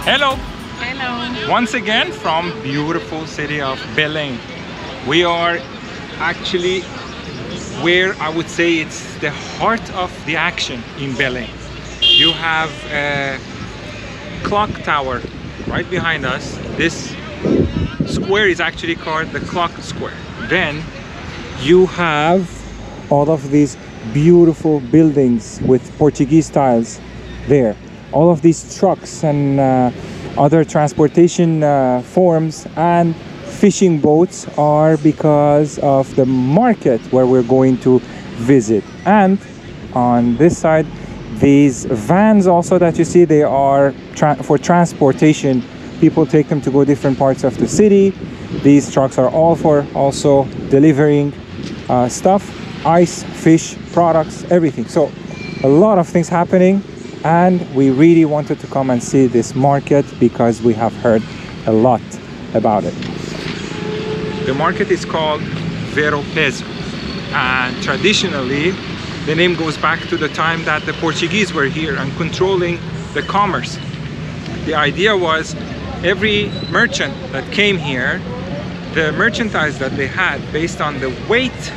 Hello! Hello. Once again from beautiful city of Belém. We are actually where I would say it's the heart of the action in Belém. You have a clock tower right behind us. This square is actually called the clock square. Then you have all of these beautiful buildings with Portuguese tiles there. All of these trucks and other transportation forms and fishing boats are because of the market where we're going to visit. And on this side, these vans also that you see, they are for transportation. People take them to go different parts of the city. These trucks are all for also delivering stuff, ice, fish, products, everything. So a lot of things happening, and we really wanted to come and see this market because we have heard a lot about it. The market is called Ver-o-Peso, and traditionally the name goes back to the time that the Portuguese were here and controlling the commerce. The idea was every merchant that came here, the merchandise that they had based on the weight,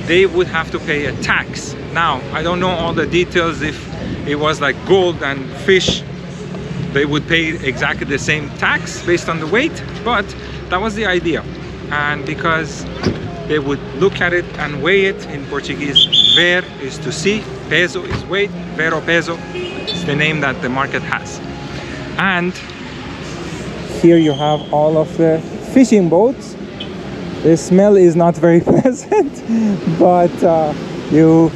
they would have to pay a tax. Now, I don't know all the details. If it was like gold and fish, they would pay exactly the same tax based on the weight, but that was the idea. And because they would look at it and weigh it, in Portuguese, ver is to see, peso is weight, ver-o-peso is the name that the market has. And here you have all of the fishing boats. The smell is not very pleasant, but you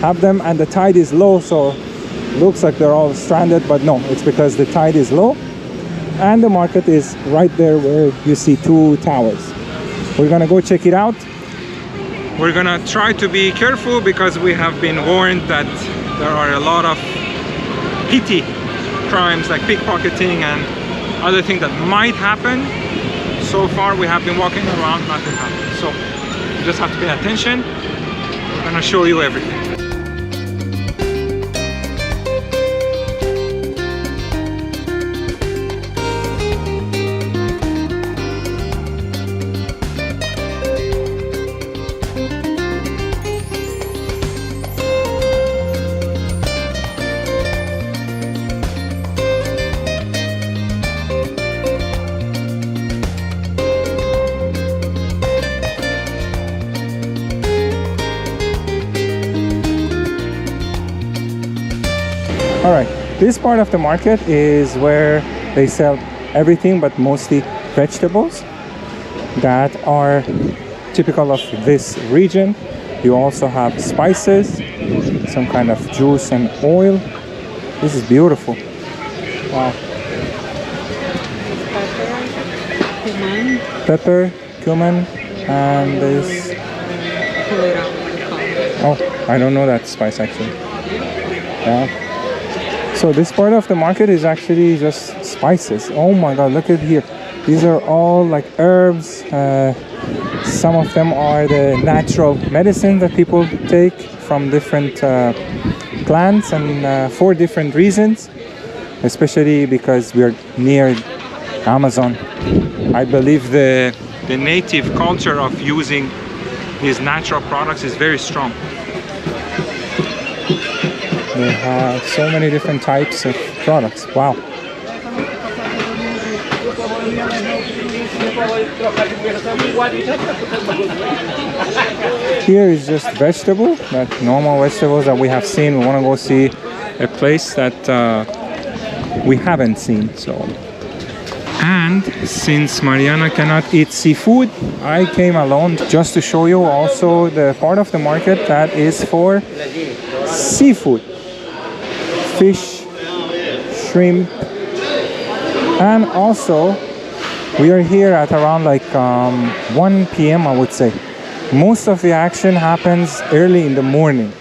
have them and the tide is low, so looks like they're all stranded, but no, it's because the tide is low. And the market is right there where you see two towers. We're gonna go check it out. We're gonna try to be careful because we have been warned that there are a lot of petty crimes like pickpocketing and other things that might happen. So far we have been walking around, nothing happened. So you just have to pay attention. I'm gonna show you everything. All right, this part of the market is where they sell everything, but mostly vegetables that are typical of this region. You also have spices, some kind of juice and oil. This is beautiful. Wow. Pepper, cumin, and this. Oh, I don't know that spice actually. Yeah. So this part of the market is actually just spices. Oh my god, look at here. These are all like herbs. Some of them are the natural medicine that people take from different plants and for different reasons. Especially because we are near Amazon. I believe the native culture of using these natural products is very strong. They have so many different types of products. Wow. Here is just vegetable, that normal vegetables that we have seen. We want to go see a place that we haven't seen. So, and since Mariana cannot eat seafood, I came alone just to show you also the part of the market that is for seafood. Fish, shrimp, and also we are here at around like 1 p.m. I would say. Most of the action happens early in the morning,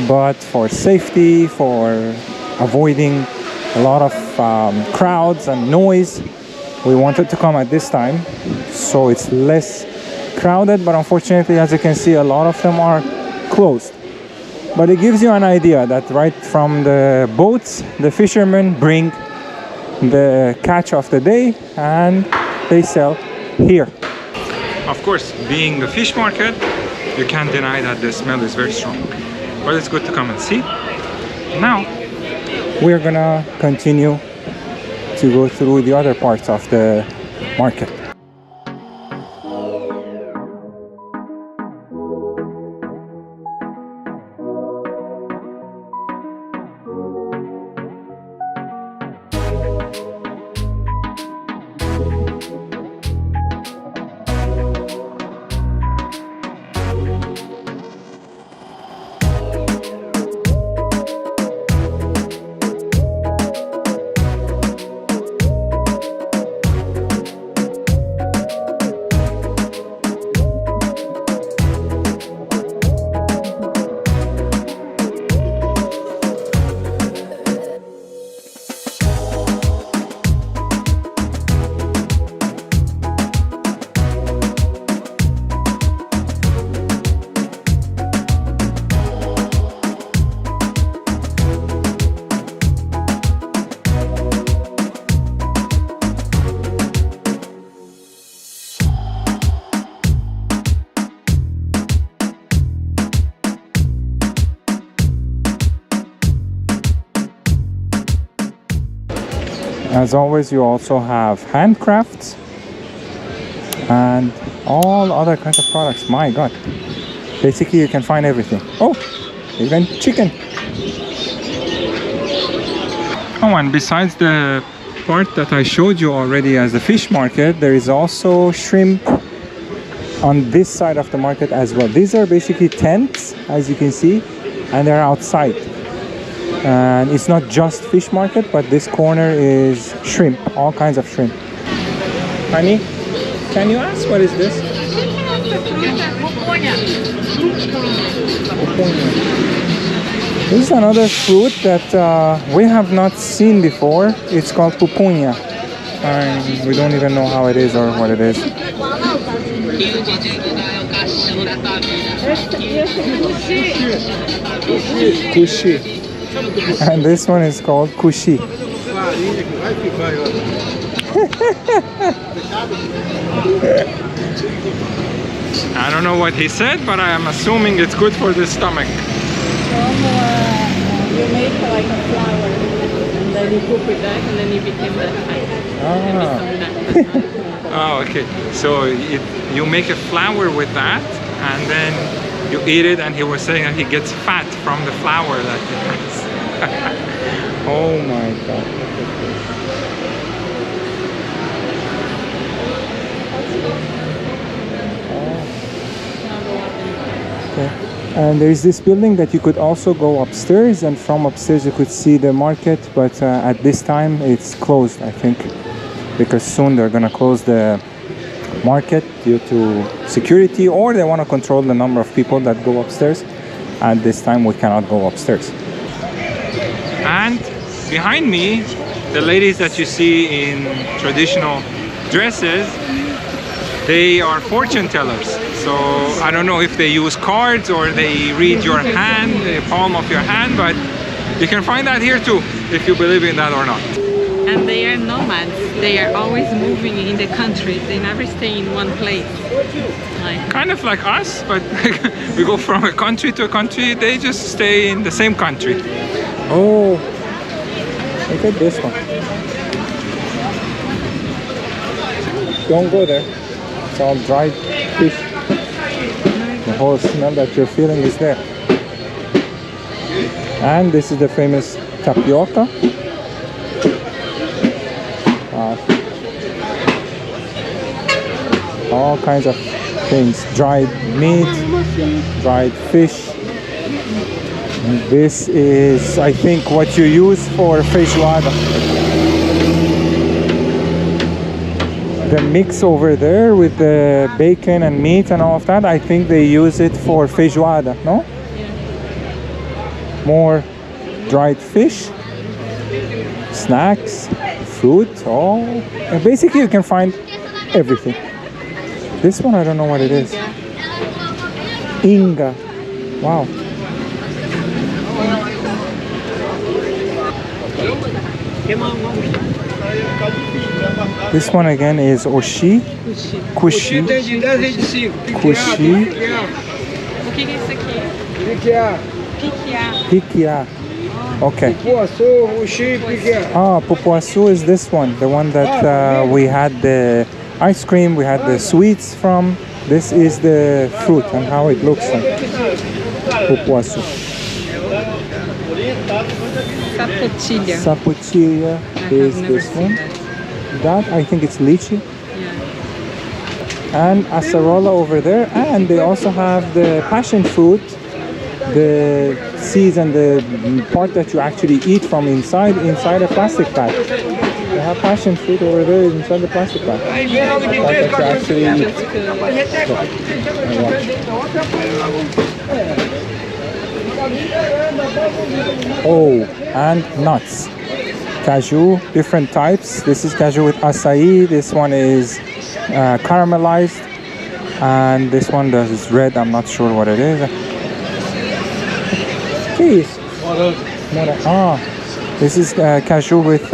but for safety, for avoiding a lot of crowds and noise, we wanted to come at this time so it's less crowded, but unfortunately, as you can see, a lot of them are closed. But it gives you an idea that right from the boats, the fishermen bring the catch of the day, and they sell here. Of course, being a fish market, you can't deny that the smell is very strong, but it's good to come and see. Now we're gonna continue to go through the other parts of the market. As always, you also have handcrafts and all other kinds of products. My god, basically you can find everything. Oh, even chicken. Oh, and besides the part that I showed you already as the fish market, there is also shrimp on this side of the market as well. These are basically tents, as you can see, and they're outside. And it's not just fish market, but this corner is shrimp, all kinds of shrimp. Honey, can you ask what is this? This is another fruit that we have not seen before. It's called pupunha, and we don't even know how it is or what it is. Kushi. And this one is called kushi. I don't know what he said, but I am assuming it's good for the stomach. You make like a flour, and then you cook with that, and then you become that fat. Oh, okay. So you make a flour with that, and then you eat it, and he was saying that he gets fat from the flour that he has. Oh my god. Okay. And there is this building that you could also go upstairs, and from upstairs you could see the market, but at this time it's closed, I think, because soon they're gonna close the market due to security, or they want to control the number of people that go upstairs. At this time we cannot go upstairs. And behind me, the ladies that you see in traditional dresses, they are fortune tellers. So I don't know if they use cards or they read your hand, the palm of your hand, but you can find that here too, if you believe in that or not. And they are nomads. They are always moving in the country. They never stay in one place. Kind of like us, but we go from a country to a country. They just stay in the same country. Oh, look at this one. Don't go there. It's all dried fish. The whole smell that you're feeling is there. And this is the famous tapioca. All kinds of things. Dried meat, dried fish. And this is, I think, what you use for feijoada. The mix over there with the bacon and meat and all of that, I think they use it for feijoada, no? Yeah. More dried fish, snacks, fruit, and basically you can find everything. This one, I don't know what it is. Inga. Wow. This one again is Oshi. Kushi. Tem de 10 e de 5. Kushi. O que é isso aqui? Piqueá. Piquiá. Pikia. Okay. Poaçu, Uxi, piqueá. Ah, pupuasu is this one. The one that we had the ice cream, we had the sweets from. This is the fruit and how it looks like. Pupuasu. Sapotilha. Sapotilha is this one. That, I think it's lychee. Yeah. And acerola over there. And they also have the passion fruit. The seeds and the part that you actually eat from inside a plastic bag. They have passion fruit over there inside the plastic bag. Part that you actually eat. Oh, and nuts. Cashew, different types. This is cashew with acai. This one is caramelized. And this one is red. I'm not sure what it is. Please. Ah, this is cashew with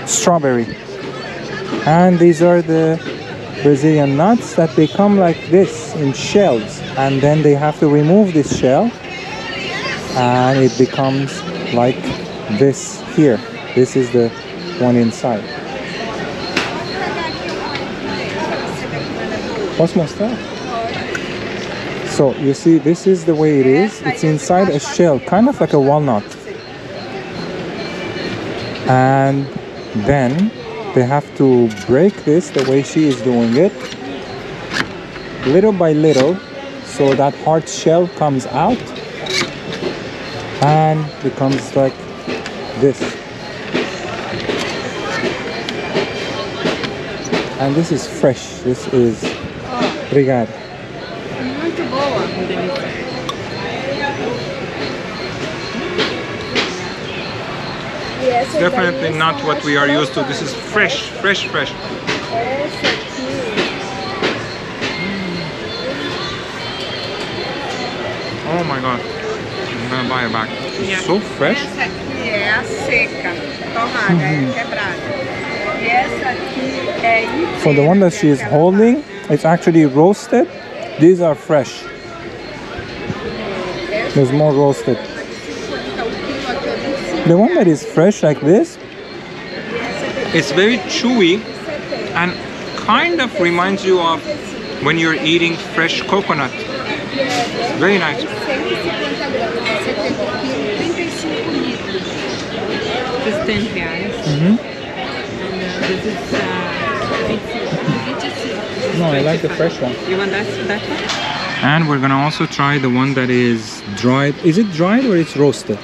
strawberry. And these are the Brazilian nuts that they come like this in shells. And then they have to remove this shell. And it becomes like this here. This is the one inside. Posso mostrar? So you see, this is the way it is. It's inside a shell, kind of like a walnut. And then they have to break this the way she is doing it, little by little, so that hard shell comes out and becomes like this. And this is fresh. This is obrigado. Muito boa. It's definitely not what we are used to. This is fresh, fresh, fresh. Oh my god. I'm gonna buy it back. It's so fresh. Essa aqui é a seca, torrada, é quebrada. E essa aqui é inteira. So the one that she is holding, it's actually roasted. These are fresh. There's more roasted. The one that is fresh like this, it's very chewy and kind of reminds you of when you're eating fresh coconut. Very nice. This is 10 reais. Mm-hmm. And this is 26. No, I like the fresh one. You want that one? And we're gonna also try the one that is dried. Is it dried or it's roasted?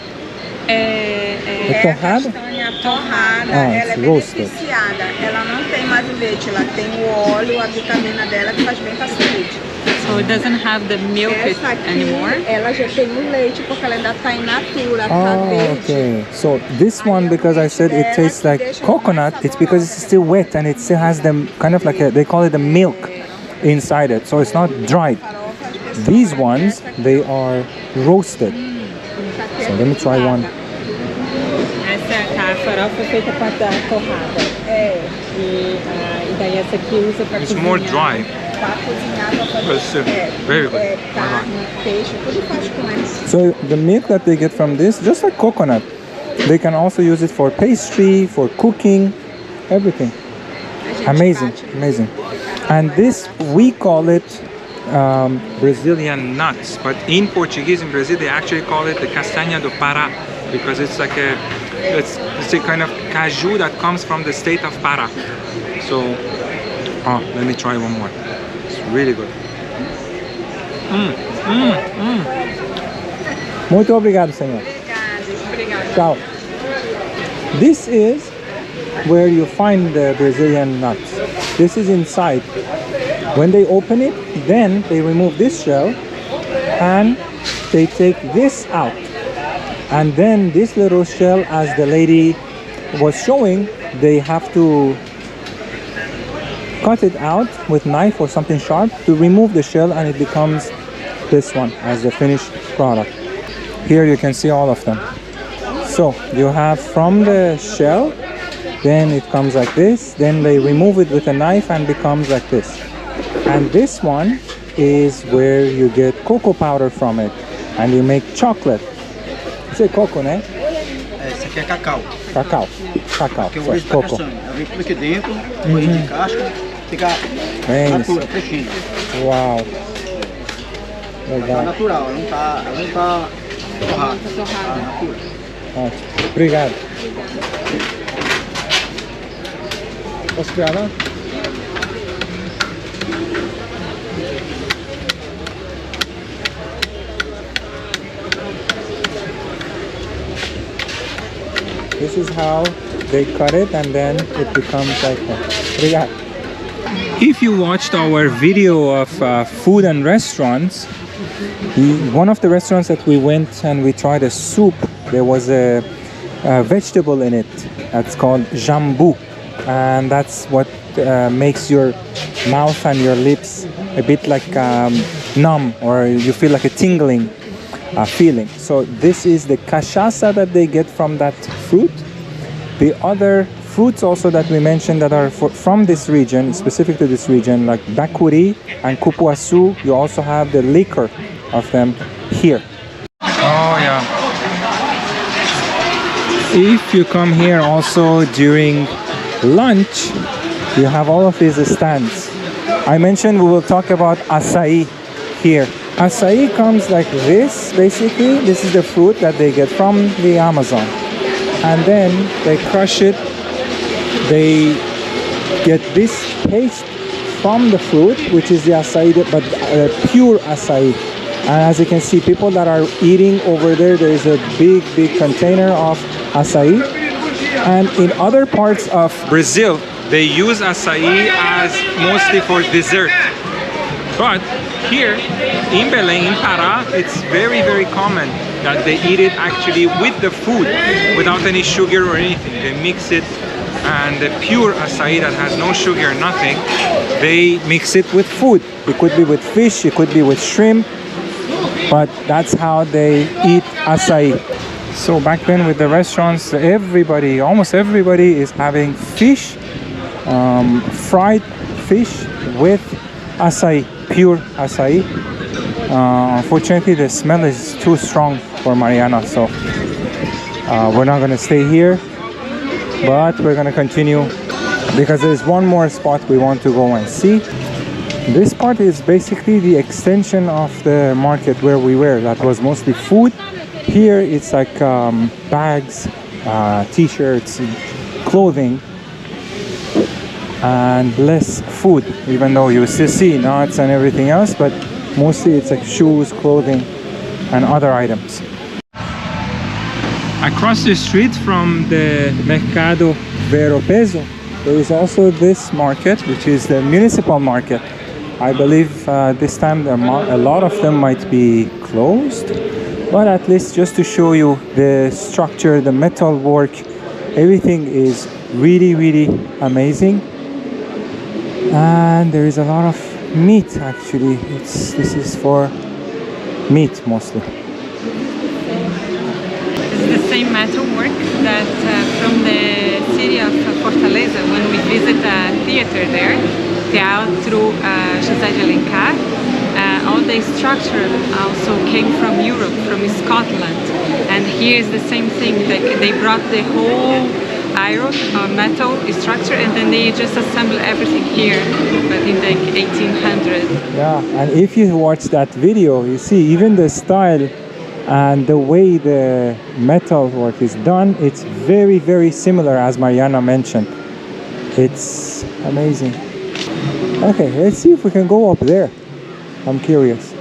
É torrada? castanha torrada, Ah, ela é roasted. beneficiada. Ela não tem mais o leite, ela tem o óleo, a vitamina dela que faz bem para a saúde. So it doesn't have the milk Essa aqui, anymore? ela já tem o leite porque ela ainda está in natura, tá Oh, verde. okay. So this one, because I said it tastes like coconut, it's because it's still wet and it still has them kind of like they call it the milk inside it. So it's not dried. These ones, they are roasted. So let me try one. Essa a farofa é feita com a torrada. É, E daí essa aqui usa para It's cozinhar. more dry. para cozinhar, para fazer Very good. carne, peixe, tudo faz com essa. So the milk that they get from this, just like coconut, they can also use it for pastry, for cooking, everything. Amazing, amazing. And this, we call it Brazilian nuts, but in Portuguese in Brazil they actually call it the castanha do Pará, because it's like it's a kind of cashew that comes from the state of Pará. So, let me try one more. It's really good. Muito obrigado, senhor. Obrigada. Ciao. This is where you find the Brazilian nuts. This is inside. When they open it, then they remove this shell and they take this out. And then this little shell, as the lady was showing, they have to cut it out with knife or something sharp to remove the shell, and it becomes this one as the finished product. Here you can see all of them. So you have from the shell then it comes like this, then they remove it with a knife and becomes like this. And this one is where you get cocoa powder from it and you make chocolate. Isso é coco, né? Esse aqui é cacau. Cacau. Cacau. Que é o original da Coco. castanha. Ela vem tudo aqui dentro, moído de casca, fica Bem natura, isso. fresquinha. Uau. Tá Legal. natural, ela não tá torrada. Tá natura. Ótimo. Obrigado. Posso pegar lá? This is how they cut it and then it becomes like that. Obrigado. If you watched our video of food and restaurants, one of the restaurants that we went and we tried a soup, there was a vegetable in it that's called jambu, and that's what makes your mouth and your lips a bit like numb, or you feel like a tingling feeling. So this is the cachaça that they get from that fruit. The other fruits also that we mentioned that are from this region, specific to this region, like bacuri and cupuaçu, you also have the liquor of them here. Oh yeah. If you come here also during lunch, you have all of these stands. I mentioned we will talk about açaí here. Açaí comes like this, basically. This is the fruit that they get from the Amazon. And then they crush it. They get this paste from the fruit, which is the açaí, but pure açaí. And as you can see, people that are eating over there, there is a big container of açaí. And in other parts of Brazil, they use açaí as mostly for dessert. But here in Belém, in Pará, it's very common that they eat it actually with the food, without any sugar or anything. They mix it, and the pure açaí that has no sugar, nothing, they mix it with food. It could be with fish, it could be with shrimp, but that's how they eat açaí. So back then with the restaurants, everybody, almost everybody is having fish, fried fish with açaí, pure açaí. Unfortunately, the smell is too strong for Mariana, so we're not gonna stay here, but we're gonna continue because there's one more spot we want to go and see. This part is basically the extension of the market where we were. That was mostly food. Here it's like bags, t-shirts, clothing, and less food, even though you still see nuts and everything else, but mostly it's like shoes, clothing, and other items. Across the street from the Mercado Ver-o-Peso, there is also this market, which is the Municipal market. I believe this time a lot of them might be closed, but at least just to show you the structure, the metal work, everything is really amazing. And there is a lot of meat actually. This is for meat mostly. It's the same metal work that from the city of Fortaleza, when we visit a theater there, Teatro José de Alencar, all the structure also came from Europe, from Scotland. And here is the same thing. They brought the whole iron or metal structure and then they just assemble everything here, but in the 1800s. Yeah, and if you watch that video, you see even the style and the way the metal work is done, it's very similar as Mariana mentioned. It's amazing. Okay, let's see if we can go up there. I'm curious.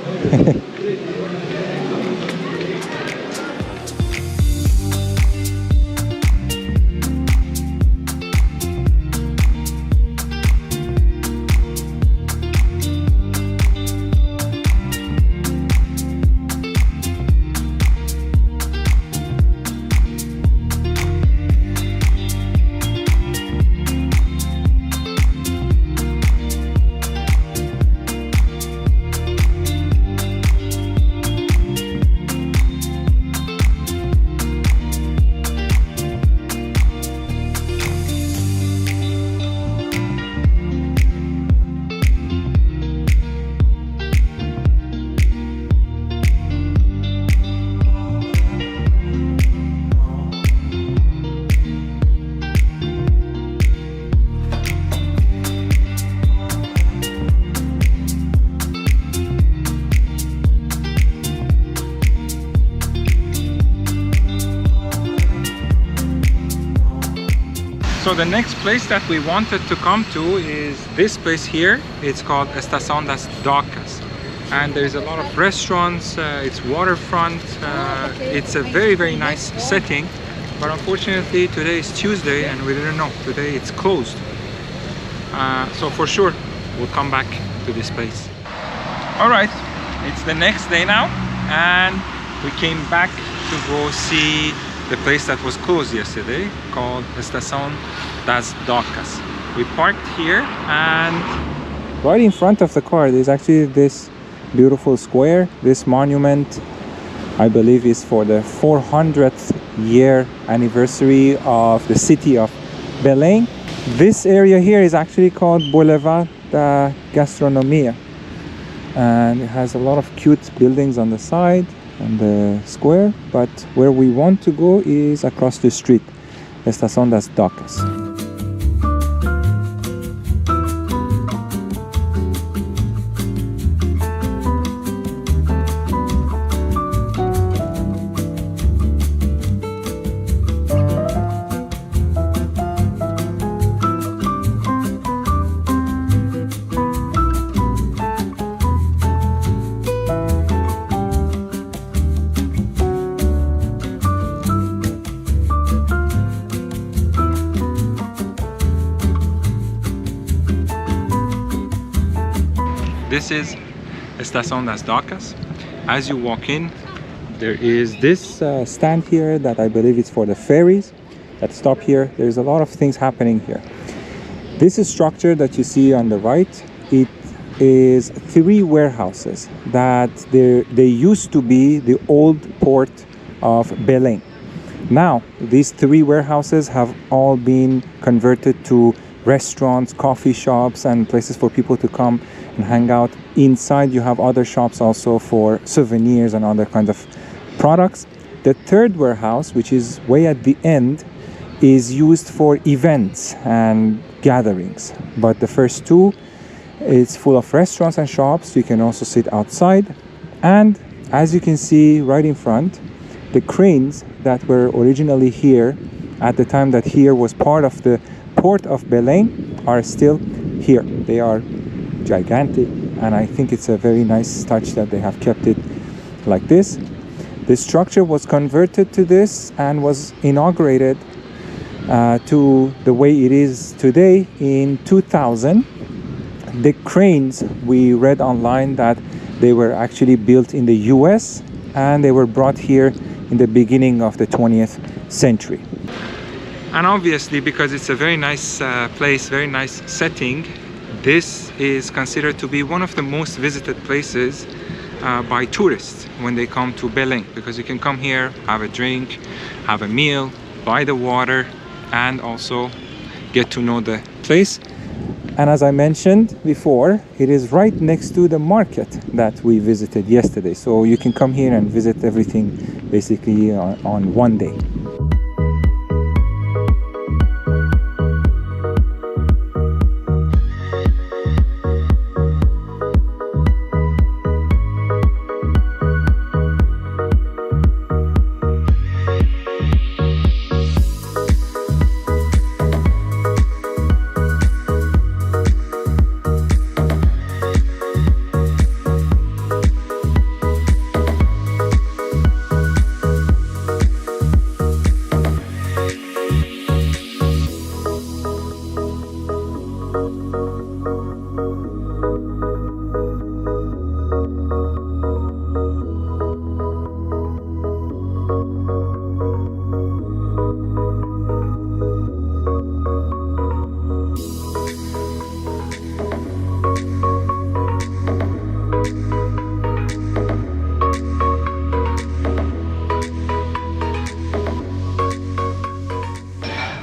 So the next place that we wanted to come to is this place here. It's called Estação das Docas. And there's a lot of restaurants, it's waterfront, it's a very nice setting. But unfortunately today is Tuesday and we didn't know. Today it's closed. So for sure we'll come back to this place. Alright, it's the next day now and we came back to go see the place that was closed yesterday, called Estação das Docas. We parked here and right in front of the car there's actually this beautiful square. This monument I believe is for the 400th year anniversary of the city of Belém. This area here is actually called Boulevard da Gastronomia and it has a lot of cute buildings on the side and the square, but where we want to go is across the street, Estação das Docas. This is Estação das Docas. As you walk in, there is this stand here that I believe is for the ferries that stop here. There's a lot of things happening here. This is structure that you see on the right. It is 3 warehouses that they used to be the old port of Belém. Now these 3 warehouses have all been converted to restaurants, coffee shops and places for people to come and hang out. Inside you have other shops also for souvenirs and other kinds of products. The 3rd warehouse, which is way at the end, is used for events and gatherings, but the first 2 is full of restaurants and shops. You can also sit outside, and as you can see right in front, the cranes that were originally here at the time that here was part of the port of Belém are still here. They are gigantic and I think it's a very nice touch that they have kept it like this. The structure was converted to this and was inaugurated to the way it is today in 2000. The cranes, we read online that they were actually built in the US and they were brought here in the beginning of the 20th century. And obviously, because it's a very nice place, very nice setting, this is considered to be one of the most visited places by tourists when they come to Belém, because you can come here, have a drink, have a meal, buy the water, and also get to know the place. And as I mentioned before, it is right next to the market that we visited yesterday, so you can come here and visit everything basically on one day.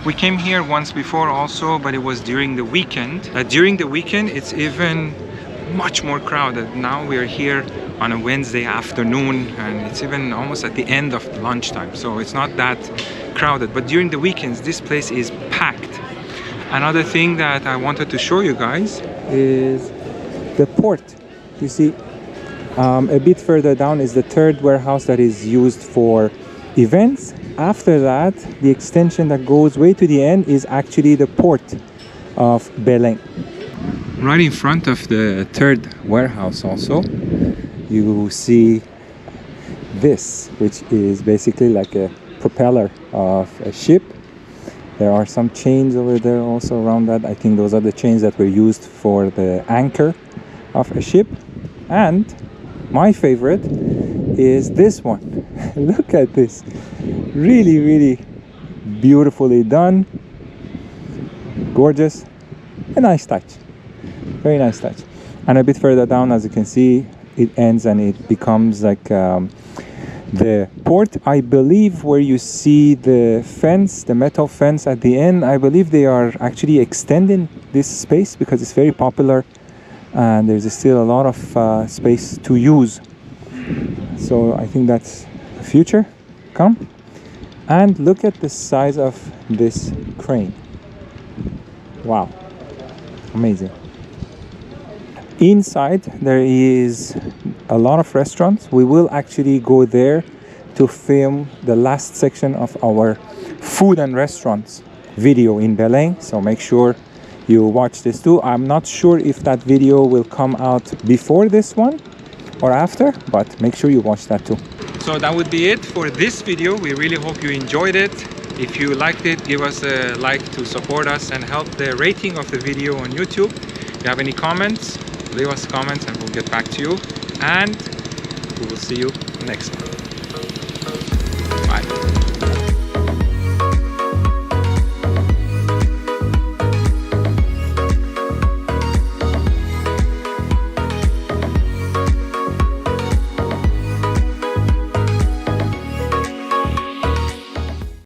We came here once before also, but it was during the weekend. During the weekend it's even much more crowded. Now we are here on a Wednesday afternoon and it's even almost at the end of lunchtime, so it's not that crowded. But during the weekends this place is packed. Another thing that I wanted to show you guys is the port. You see, a bit further down is the 3rd warehouse that is used for events. After that, the extension that goes way to the end is actually the port of Belém. Right in front of the third warehouse also, you see this, which is basically like a propeller of a ship. There are some chains over there also around that. I think those are the chains that were used for the anchor of a ship. And my favorite is this one. Look at this. Really, really beautifully done. Gorgeous. A nice touch. Very nice touch. And a bit further down, as you can see, it ends and it becomes like the port. I believe where you see the fence, the metal fence at the end, I believe they are actually extending this space because it's very popular and there's still a lot of space to use. So I think that's the future. Come and look at the size of this crane. Wow, amazing. Inside there is a lot of restaurants. We will actually go there to film the last section of our food and restaurants video in Belém, so make sure you watch this too. I'm not sure if that video will come out before this one or after, but make sure you watch that too. So that would be it for this video. We really hope you enjoyed it. If you liked it, give us a like to support us and help the rating of the video on YouTube. If you have any comments, leave us comments and we'll get back to you. And we will see you next time. Bye.